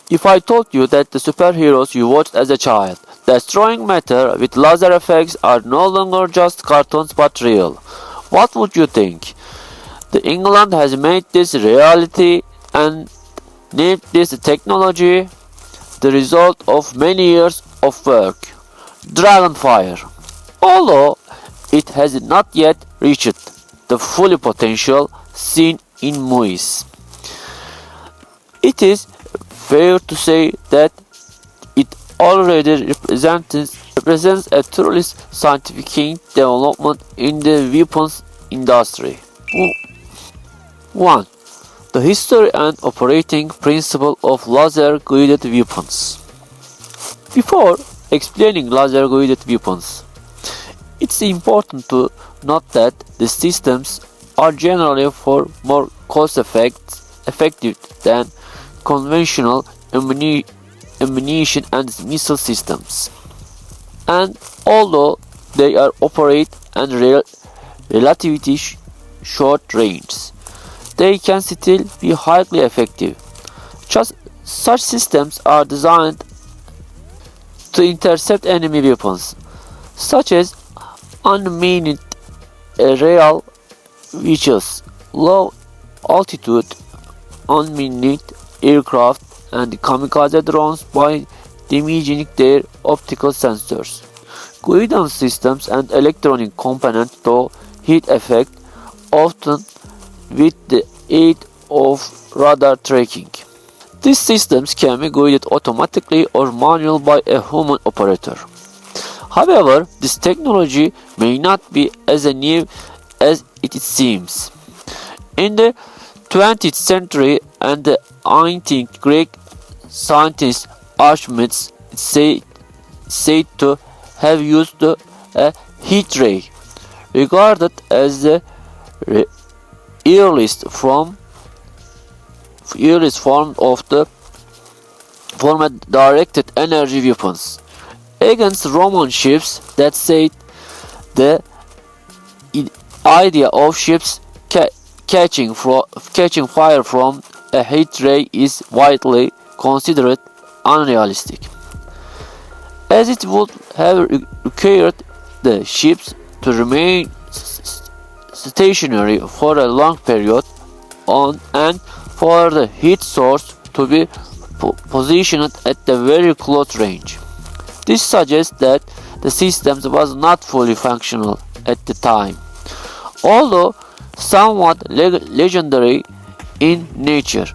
If I told you that the superheroes you watched as a child, destroying matter with laser effects, are no longer just cartoons but real, what would you think? The England has made this reality and named this technology the result of many years of work. Dragonfire. Although it has not yet reached the full potential seen in movies, it is fair to say that it already represents a truly scientific development in the weapons industry. 1. The history and operating principle of laser-guided weapons. Before explaining laser-guided weapons, it's important to note that the systems are generally far more cost-effective than conventional ammunition and missile systems. And although they are operate at relatively short range, they can still be highly effective. Such systems are designed to intercept enemy weapons, such as unmanned aerial vehicles, low altitude unmanned aircraft, and kamikaze drones by damaging their optical sensors. Guidance systems and electronic components to heat effect, often with the aid of radar tracking. These systems can be guided automatically or manually by a human operator. However, this technology may not be as new as it seems. In the 20th century and the ancient Greek scientist Archimedes is said to have used a heat ray, regarded as the earliest form of directed energy weapons against Roman ships. That said, the idea of ships catching fire from a heat ray is widely considered unrealistic, as it would have required the ships to remain stationary for a long period and for the heat source to be positioned at a very close range. This suggests that the system was not fully functional at the time, although somewhat legendary in nature.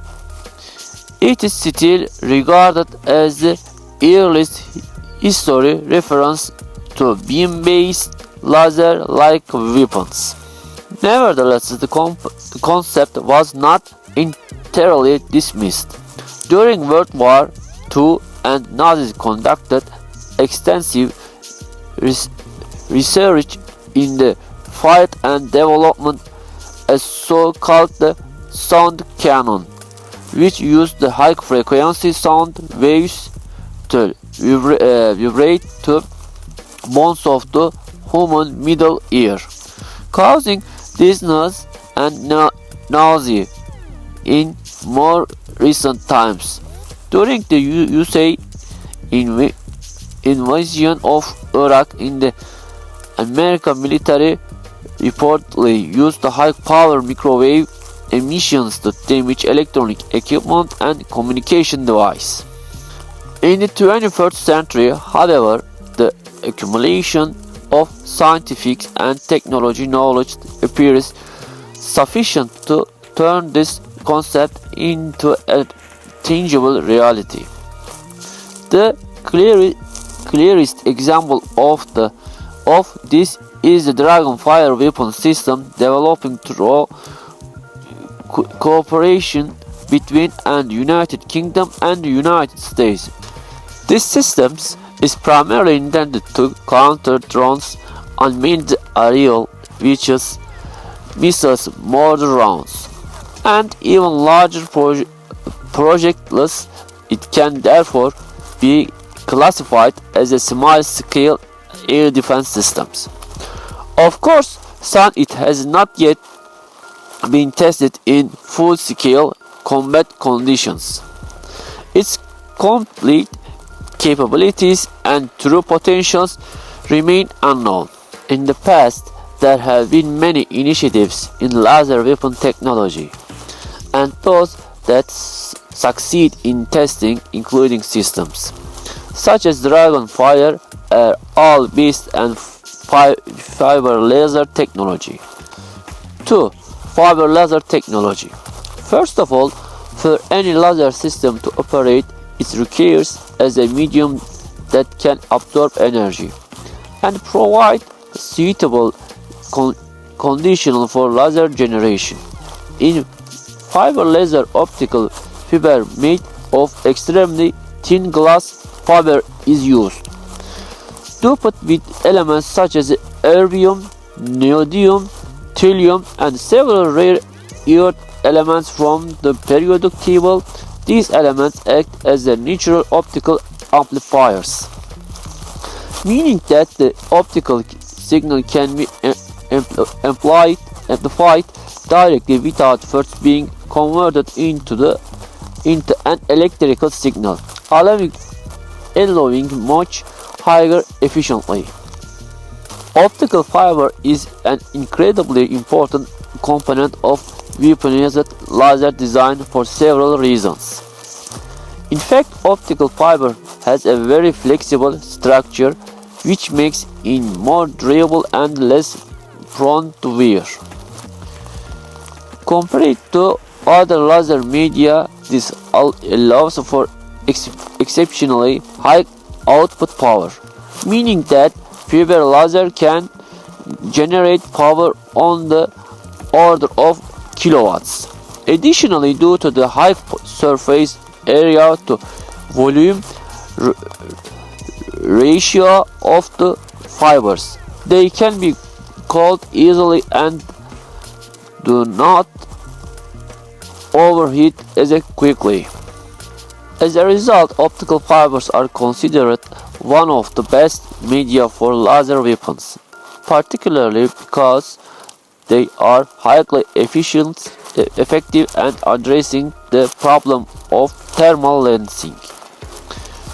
It is still regarded as the earliest history reference to beam-based laser-like weapons. Nevertheless, the concept was not entirely dismissed. During World War II, and Nazis conducted extensive research in the fight and development a so-called sound cannon, which used the high-frequency sound waves to vibrate the bones of the human middle ear, causing dizziness and nausea in more recent times. During the USA invasion of Iraq, in the American military reportedly used the high-power microwave emissions to damage electronic equipment and communication devices. In the 21st century, however, the accumulation of scientific and technology knowledge appears sufficient to turn this concept into a tangible reality. The clearest example of this is the Dragonfire weapon system, developing through cooperation between the United Kingdom and the United States. This system is primarily intended to counter drones, unmanned aerial vehicles, missiles, mortar rounds, and even larger projectiles. It can therefore be classified as a small-scale air defense system. Of course, since it has not yet been tested in full-scale combat conditions, its complete capabilities and true potentials remain unknown. In the past, there have been many initiatives in laser weapon technology, and those that succeed in testing, including systems such as Dragonfire, are all based on fiber laser technology. 2. Fiber laser technology. First of all, for any laser system to operate, it requires as a medium that can absorb energy and provide suitable conditions for laser generation. In fiber laser, optical fiber made of extremely thin glass fiber is used, doped with elements such as erbium, neodymium, thulium, and several rare earth elements from the periodic table. These elements act as the natural optical amplifiers, meaning that the optical signal can be amplified directly without first being converted into an electrical signal, allowing much higher efficiency. Optical fiber is an incredibly important component of weaponized laser design for several reasons. In fact, optical fiber has a very flexible structure which makes it more durable and less prone to wear. Compared to other laser media, this allows for exceptionally high output power, meaning that fiber laser can generate power on the order of kilowatts. Additionally, due to the high surface area to volume ratio of the fibers, they can be cooled easily and do not overheat as quickly. As a result, optical fibers are considered one of the best media for laser weapons, particularly because they are highly effective at addressing the problem of thermal lensing,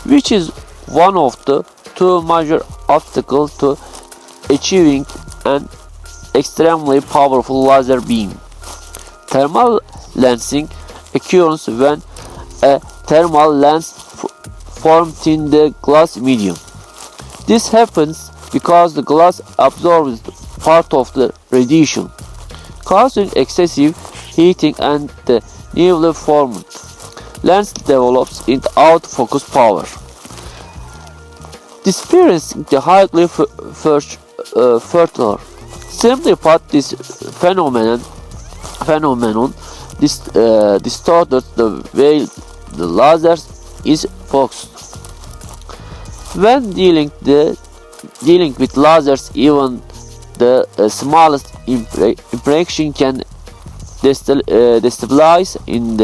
which is one of the two major obstacles to achieving an extremely powerful laser beam. Thermal lensing occurs when a thermal lens forms in the glass medium. This happens because the glass absorbs part of the radiation, causing excessive heating, and the newly formed lens develops in out-focus power, dispersing the highly fertile. Simply put, this phenomenon distorted the way the laser is focused. When dealing with lasers, even the smallest impression can destabilize in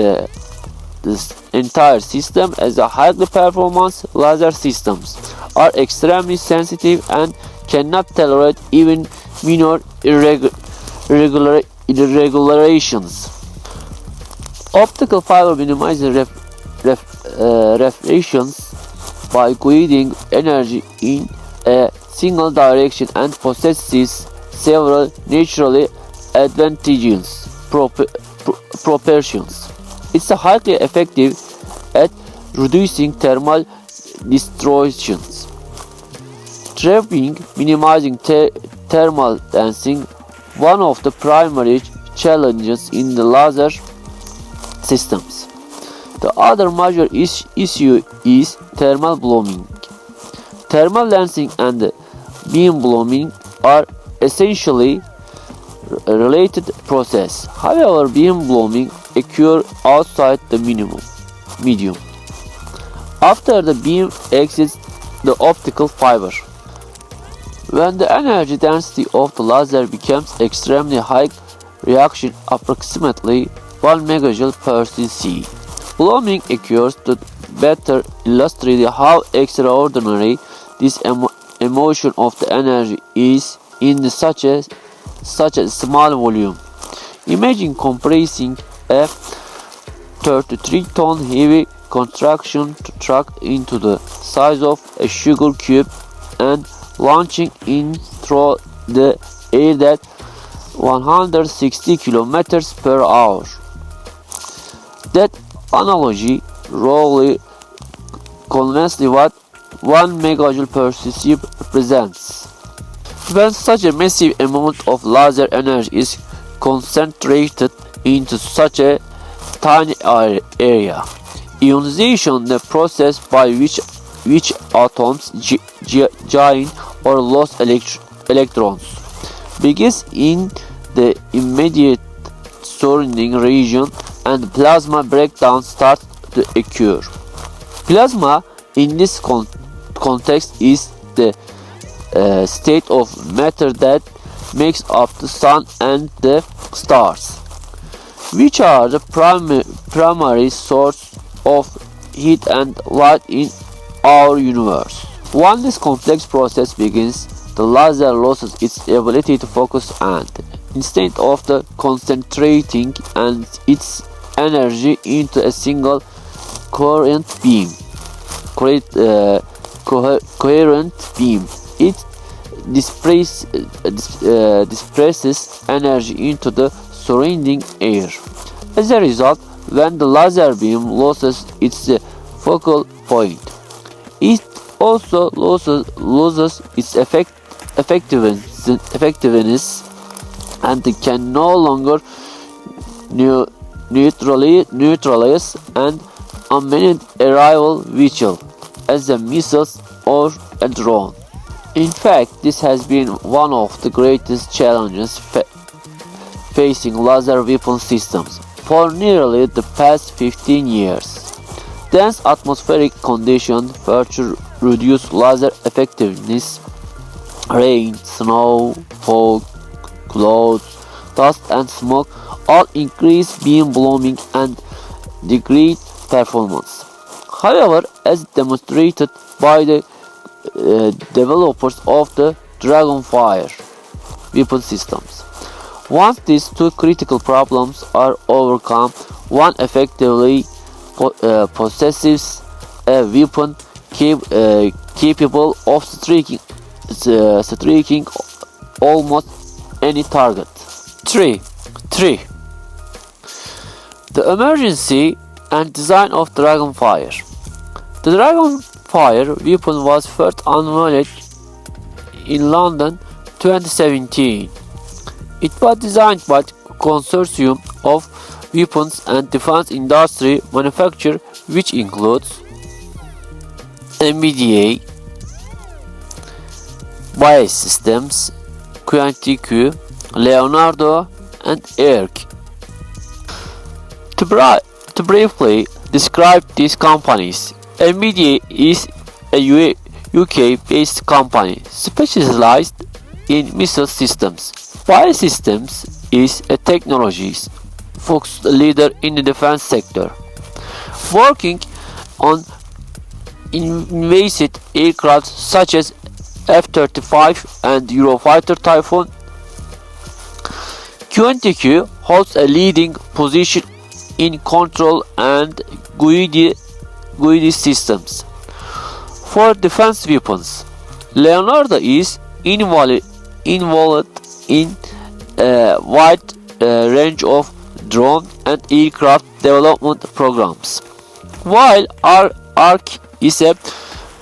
this entire system, as the highly performance laser systems are extremely sensitive and cannot tolerate even minor irregularities. Optical fiber minimizes reflections by guiding energy in a single direction and possesses several naturally advantageous proportions. It's highly effective at reducing thermal distortions, trapping, minimizing thermal lensing, one of the primary challenges in the laser systems. The other major issue is thermal blooming. Thermal lensing and beam blooming are essentially related process. However, beam blooming occurs outside the medium after the beam exits the optical fiber. When the energy density of the laser becomes extremely high, reaction approximately 1 megajoule per cc. Blooming occurs to better illustrate how extraordinary this emotion of the energy is in such a small volume. Imagine compressing a 33-ton heavy contraction to track into the size of a sugar cube and launching in through the air at 160 kilometers per hour. That analogy roughly conveys what 1 megajoule per cc represents. When such a massive amount of laser energy is concentrated into such a tiny area, ionization, the process by which atoms gain or lose electrons, begins in the immediate surrounding region and plasma breakdown starts to occur. Plasma in this context is the state of matter that makes up the sun and the stars, which are the primary source of heat and light in our universe. Once this complex process begins, the laser loses its ability to focus and, instead of the concentrating and its energy into a single coherent beam, it disperses energy into the surrounding air. As a result, when the laser beam loses its focal point, it also loses its effectiveness and can no longer neutralize an unmanned aerial vehicle as a missile or a drone. In fact, this has been one of the greatest challenges facing laser weapon systems for nearly the past 15 years. Dense atmospheric conditions further reduce laser effectiveness. Rain, snow, fog, clouds, dust and smoke all increase beam blooming and degrade performance. However, as demonstrated by the developers of the Dragonfire weapon systems, once these two critical problems are overcome, one effectively possesses a weapon capable of striking almost any target. 3. The emergency and design of Dragonfire. The Dragonfire weapon was first unveiled in London 2017. It was designed by a consortium of weapons and defense industry manufacturers, which includes MİLİTARY, Bias Systems, QNTQ, Leonardo, and ERC. To briefly describe these companies, MİLİTARY is a UK-based company specialized in missile systems. Bias Systems is a technology-focused leader in the defense sector, working on invasive aircraft such as F-35 and Eurofighter Typhoon. QNTQ holds a leading position in control and guided systems for defense weapons. Leonardo is involved in a wide range of drone and aircraft development programs, while ARC is a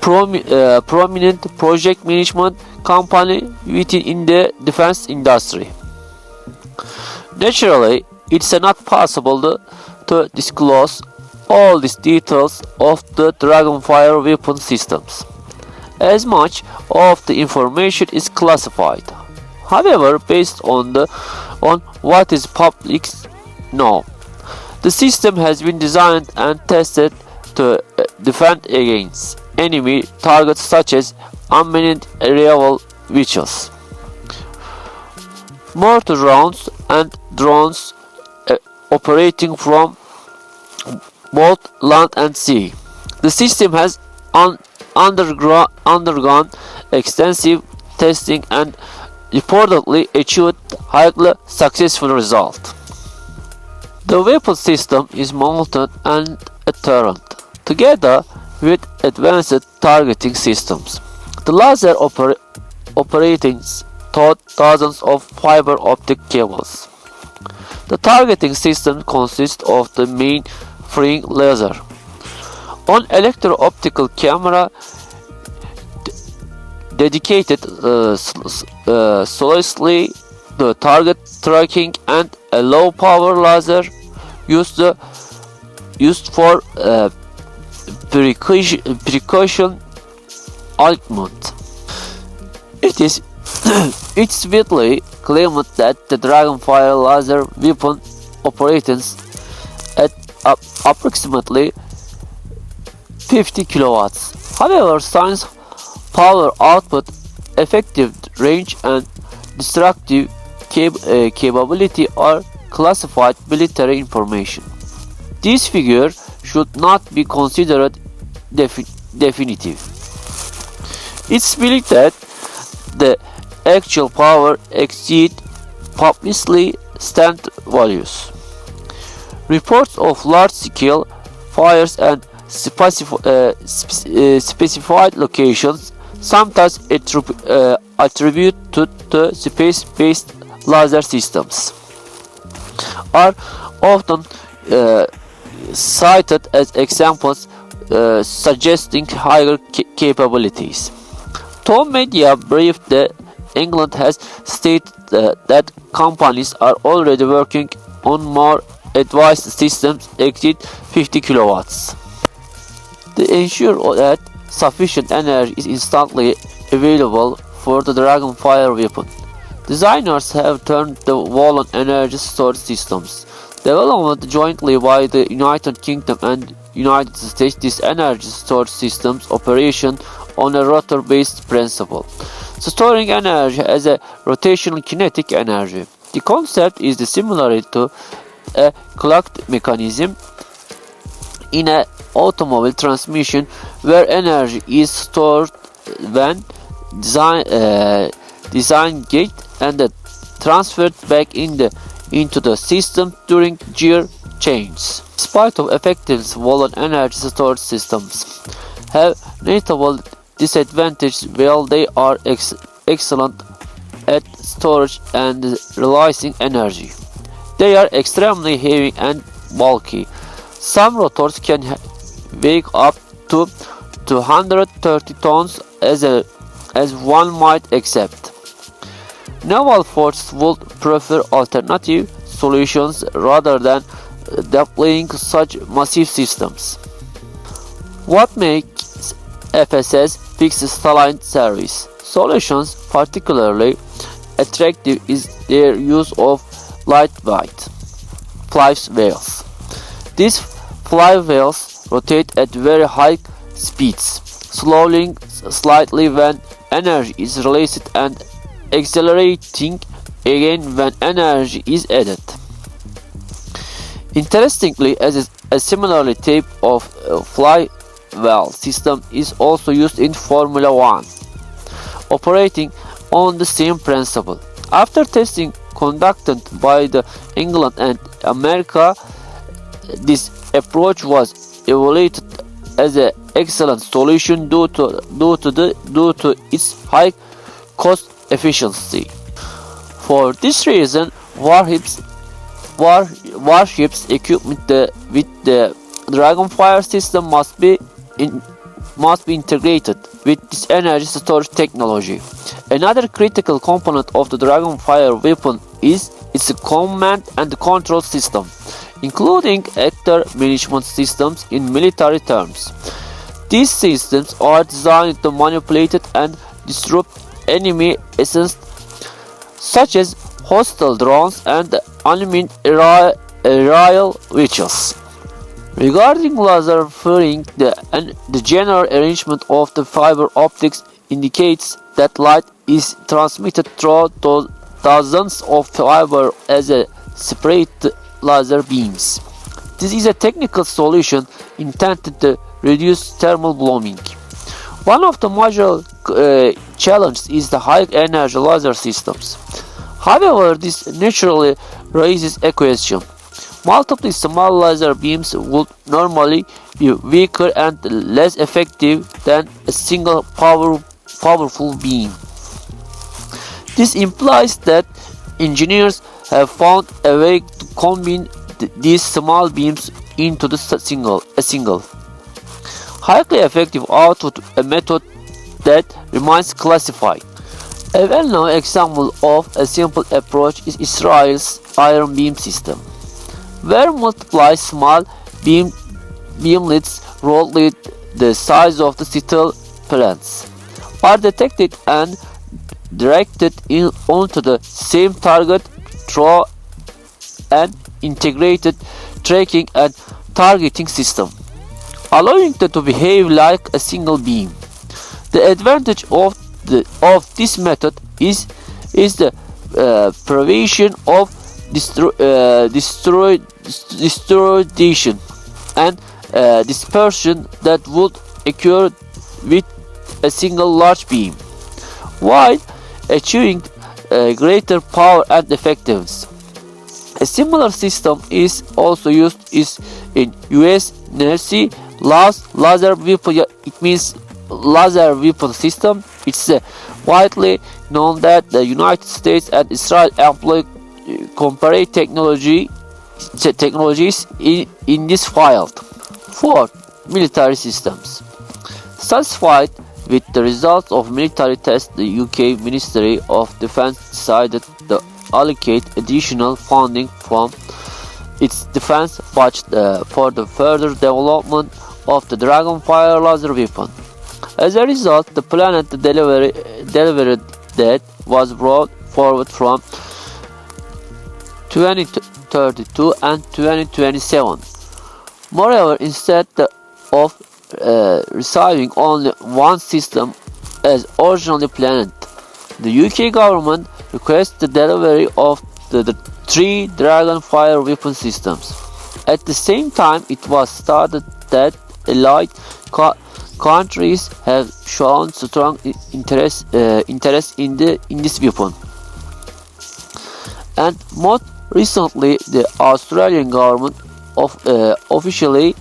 prominent project management company within the defense industry. Naturally, it's not possible to disclose all these details of the Dragonfire weapon systems, as much of the information is classified. However, based on what is public known, the system has been designed and tested to defend against enemy targets such as unmanned aerial vehicles, mortar rounds, and drones operating from both land and sea. The system has undergone extensive testing and reportedly achieved highly successful results. The weapon system is mounted and a turret, Together with advanced targeting systems, the laser operating thousands of fiber optic cables. The targeting system consists of the main freeing laser, an electro-optical camera dedicated solely to target tracking, and a low-power laser used for precaution ultimate. It's widely claimed that the Dragonfire laser weapon operates at approximately 50 kilowatts. However, science power output, effective range, and destructive capability are classified military information. This figure should not be considered definitive. It's believed that the actual power exceeds publicly stated values. Reports of large-scale fires and specified locations, sometimes attributed to space-based laser systems, are often cited as examples suggesting higher capabilities. Tom Media briefed that England has stated that companies are already working on more advanced systems exceed 50 kilowatts. To ensure that sufficient energy is instantly available for the Dragonfire weapon, designers have turned to Wallon energy storage systems. Developed jointly by the United Kingdom and United States, these energy storage systems operation on a rotor-based principle, storing energy as a rotational kinetic energy. The concept is similar to a clocked mechanism in an automobile transmission, where energy is stored when design gate and transferred back into the system during gear changes. Despite of effective Wallon energy storage systems have notable disadvantages. While they are excellent at storage and releasing energy, they are extremely heavy and bulky. Some rotors can weigh up to 230 tons, as one might accept. Naval forces would prefer alternative solutions rather than deploying such massive systems. What makes FSS fixed line service solutions particularly attractive is their use of lightweight flywheels. These flywheels rotate at very high speeds, slowing slightly when energy is released and accelerating again when energy is added. Interestingly, a similar type of flywheel system is also used in Formula 1, operating on the same principle. After testing conducted by the England and America, this approach was evaluated as an excellent solution due to its high cost efficiency. For this reason, warships equipped with the Dragonfire system must be integrated with this energy storage technology. Another critical component of the Dragonfire weapon is its command and control system, including actor management systems in military terms. These systems are designed to manipulate and disrupt enemy assets such as hostile drones and unmanned aerial vehicles. Regarding laser firing, the general arrangement of the fiber optics indicates that light is transmitted through thousands of fiber as a separate laser beams. This is a technical solution intended to reduce thermal blooming. One of the major challenges is the high energy laser systems. However, this naturally raises a question: Multiple small laser beams would normally be weaker and less effective than a single powerful beam. This implies that engineers have found a way to combine these small beams into a single, highly effective output, a method that remains classified. A well-known example of a simple approach is Israel's iron beam system, where multiple small beamlets roughly the size of the steel plants are detected and directed onto the same target through an integrated tracking and targeting system, allowing them to behave like a single beam. The advantage of this method is the prevention of distortion and dispersion that would occur with a single large beam, while achieving greater power and effectiveness. A similar system is also used in US Navy laser weapon. It means laser weapon system. It's widely known that the United States and Israel employ comparable technologies in this field. 4. Military systems. Satisfied with the results of military tests, the UK Ministry of Defence decided to allocate additional funding from its defence budget for the further development of the Dragonfire laser weapon. As a result, the planned delivery date was brought forward from 2032 and 2027. Moreover, instead of receiving only one system as originally planned, the UK government requested the delivery of the 3 Dragonfire weapon systems. At the same time, it was stated that allied countries have shown strong interest in this weapon, and most recently, the Australian government officially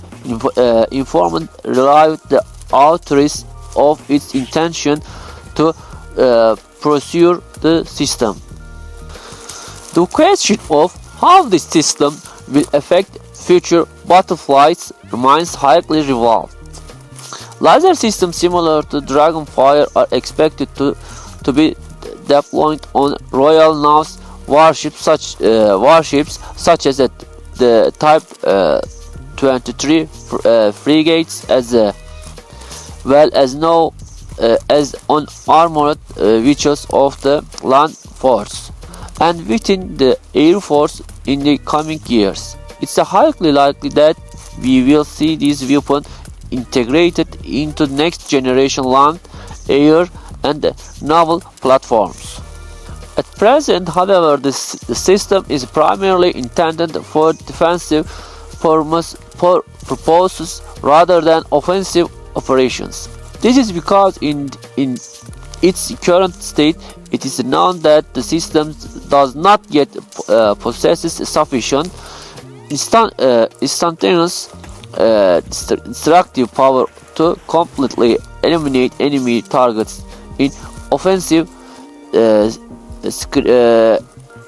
informed the authorities of its intention to pursue the system. The question of how this system will affect future battlefights remains highly revolved. Laser systems similar to Dragonfire are expected to be deployed on Royal Navy's warships such as the Type 23 frigates, as well as now as on armored vehicles of the land force and within the air force in the coming years. It's highly likely that we will see this weapon integrated into next generation land, air, and naval platforms. At present, however, the system is primarily intended for defensive purposes rather than offensive operations. This is because in its current state, it is known that the system does not yet possess sufficient instantaneous destructive power to completely eliminate enemy targets in offensive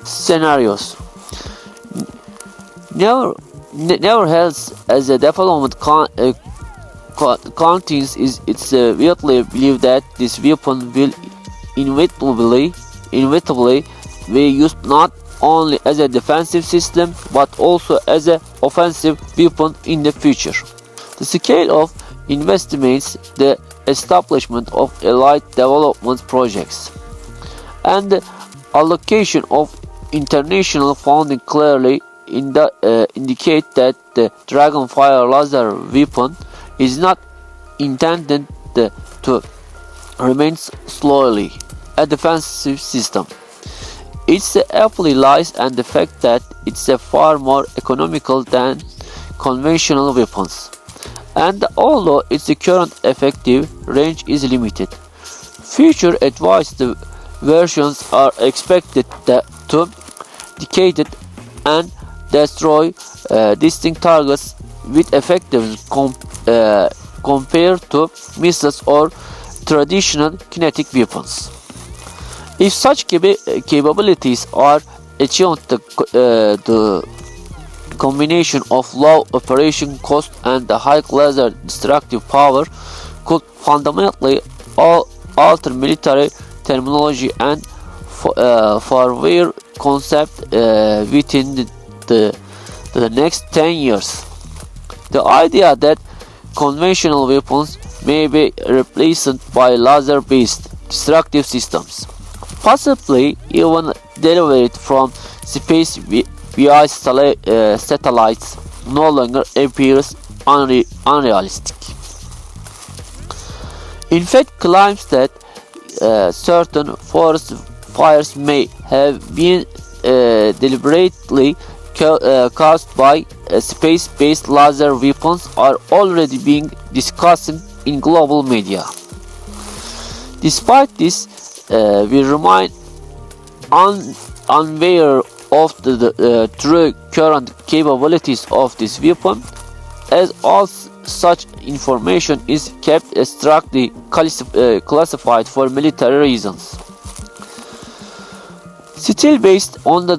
scenarios. Nevertheless, as the development continues, it's widely believed that this weapon will inevitably be used not only as a defensive system but also as an offensive weapon in the future. The scale of investments, the establishment of allied development projects, and the allocation of international funding clearly indicate that the Dragonfire laser weapon is not intended to remain solely a defensive system. Its aptly lies in the fact that it's far more economical than conventional weapons, and although its current effective range is limited, future advanced versions are expected to decade and destroy distinct targets with effectiveness compared to missiles or traditional kinetic weapons. If such capabilities are achieved, the combination of low operation cost and the high laser destructive power could fundamentally alter military terminology and warfare concept within the next 10 years. The idea that conventional weapons may be replaced by laser-based destructive systems, possibly even delivered from space via satellites, no longer appears unrealistic. In fact, claims that certain forest fires may have been deliberately caused by space-based laser weapons are already being discussed in global media. Despite this, we remain unaware of the true current capabilities of this weapon, as all such information is kept strictly classified for military reasons. Still, based on the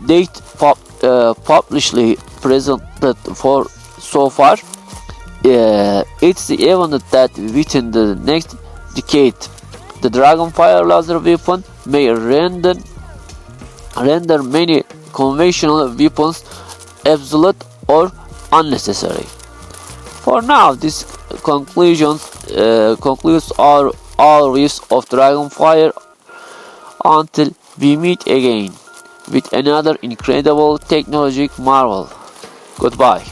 date publicly presented for so far, it's evident that within the next decade, the Dragonfire laser weapon may render many conventional weapons obsolete or unnecessary. For now, this concludes our review of Dragonfire. Until we meet again with another incredible technological marvel. Goodbye.